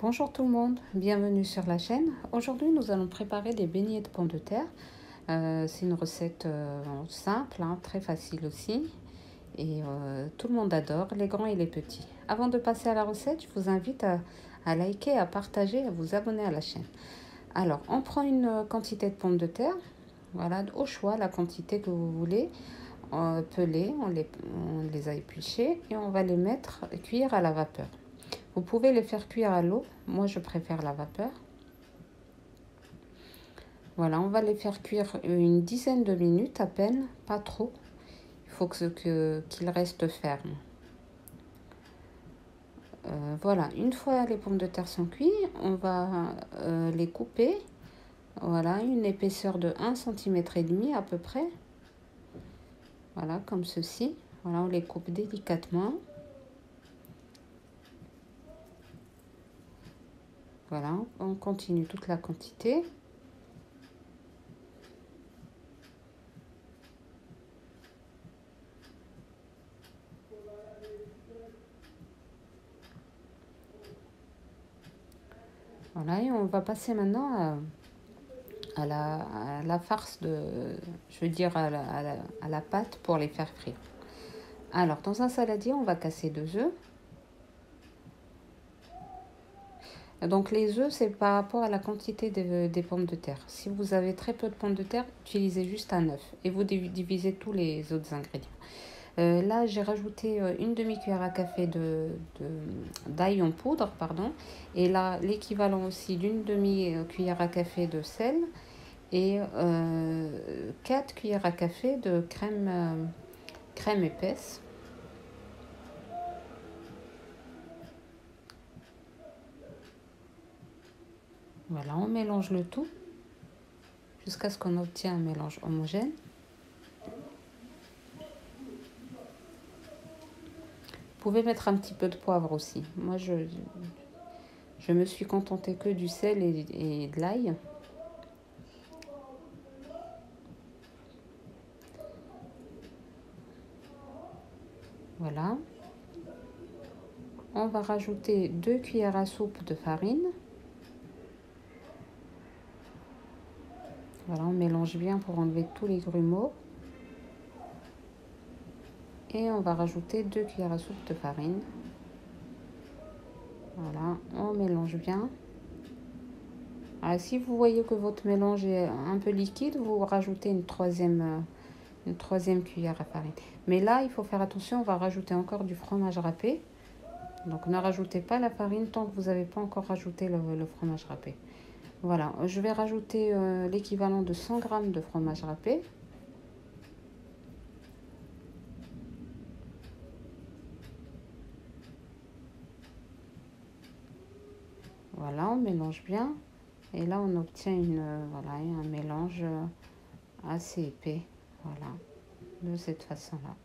Bonjour tout le monde, bienvenue sur la chaîne. Aujourd'hui nous allons préparer des beignets de pommes de terre. C'est une recette simple, très facile aussi. Et tout le monde adore, les grands et les petits. Avant de passer à la recette, je vous invite à liker, à partager, à vous abonner à la chaîne. Alors, on prend une quantité de pommes de terre. Voilà, au choix, la quantité que vous voulez. Pelées, on les a épluchées et on va les mettre cuire à la vapeur. Vous pouvez les faire cuire à l'eau. Moi, je préfère la vapeur. Voilà, on va les faire cuire une dizaine de minutes à peine, pas trop. Il faut qu'ils restent fermes. Voilà, une fois les pommes de terre sont cuites, on va les couper. Voilà, une épaisseur de 1,5 cm à peu près. Voilà, comme ceci. Voilà, on les coupe délicatement. Voilà, on continue toute la quantité. Voilà, et on va passer maintenant à la farce je veux dire à la pâte pour les faire frire. Alors, dans un saladier, on va casser 2 œufs. Donc, les œufs, c'est par rapport à la quantité des pommes de terre. Si vous avez très peu de pommes de terre, utilisez juste un œuf et vous divisez tous les autres ingrédients. Là, j'ai rajouté une demi-cuillère à café d'ail en poudre, pardon. Et là, l'équivalent aussi d'une demi-cuillère à café de sel et 4 cuillères à café de crème épaisse. Voilà, on mélange le tout jusqu'à ce qu'on obtienne un mélange homogène. Vous pouvez mettre un petit peu de poivre aussi. Moi, je me suis contentée que du sel et de l'ail. Voilà. On va rajouter 2 cuillères à soupe de farine. Voilà, on mélange bien pour enlever tous les grumeaux. Et on va rajouter 2 cuillères à soupe de farine. Voilà, on mélange bien. Alors, si vous voyez que votre mélange est un peu liquide, vous rajoutez une troisième cuillère à farine. Mais là, il faut faire attention, on va rajouter encore du fromage râpé. Donc, ne rajoutez pas la farine tant que vous n'avez pas encore rajouté le fromage râpé. Voilà, je vais rajouter l'équivalent de 100 g de fromage râpé. Voilà, on mélange bien. Et là, on obtient voilà, un mélange assez épais. Voilà, de cette façon-là.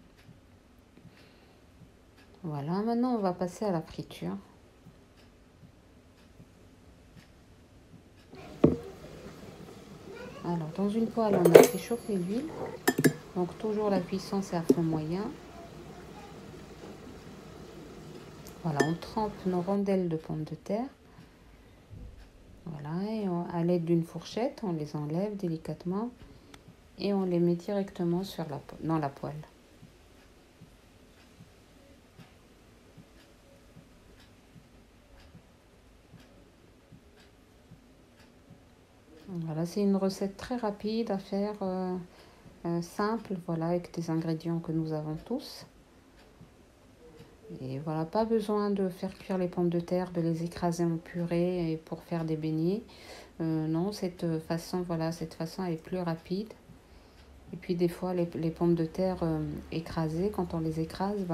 Voilà, maintenant, on va passer à la friture. Alors, dans une poêle, on a fait chauffer l'huile. Donc, toujours la cuisson, c'est à feu moyen. Voilà, on trempe nos rondelles de pommes de terre. Voilà, et à l'aide d'une fourchette, on les enlève délicatement et on les met directement dans la poêle. Voilà, c'est une recette très rapide à faire, simple, voilà, avec des ingrédients que nous avons tous. Et voilà, pas besoin de faire cuire les pommes de terre, de les écraser en purée et pour faire des beignets. Non, cette façon est plus rapide. Et puis des fois, les pommes de terre écrasées, quand on les écrase,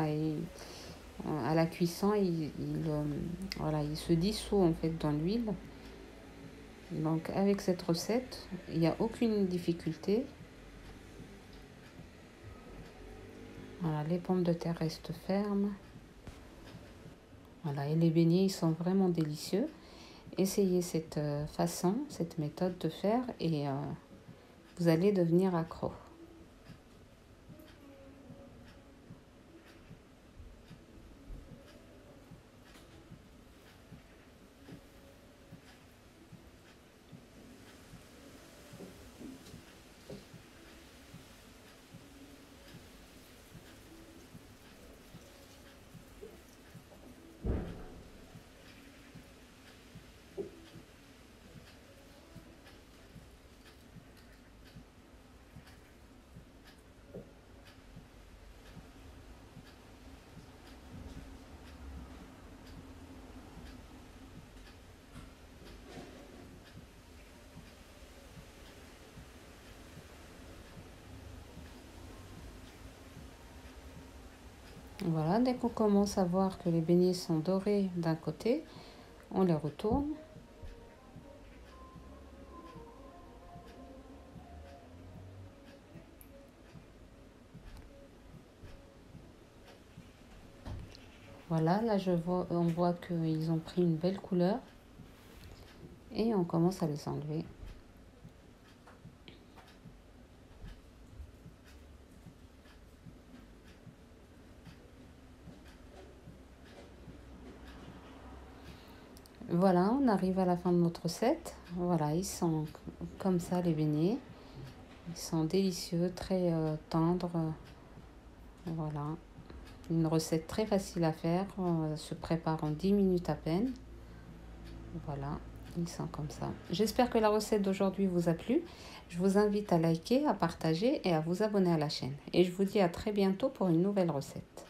à la cuisson, voilà, il se dissout en fait dans l'huile. Donc avec cette recette, il n'y a aucune difficulté. Voilà, les pommes de terre restent fermes. Voilà, et les beignets, ils sont vraiment délicieux. Essayez cette cette méthode de faire et vous allez devenir accro. Voilà, dès qu'on commence à voir que les beignets sont dorés d'un côté, on les retourne. Voilà, là on voit qu'ils ont pris une belle couleur et on commence à les enlever. Voilà, on arrive à la fin de notre recette. Voilà, ils sont comme ça les beignets. Ils sont délicieux, très tendres. Voilà, une recette très facile à faire. Se prépare en 10 minutes à peine. Voilà, ils sont comme ça. J'espère que la recette d'aujourd'hui vous a plu. Je vous invite à liker, à partager et à vous abonner à la chaîne. Et je vous dis à très bientôt pour une nouvelle recette.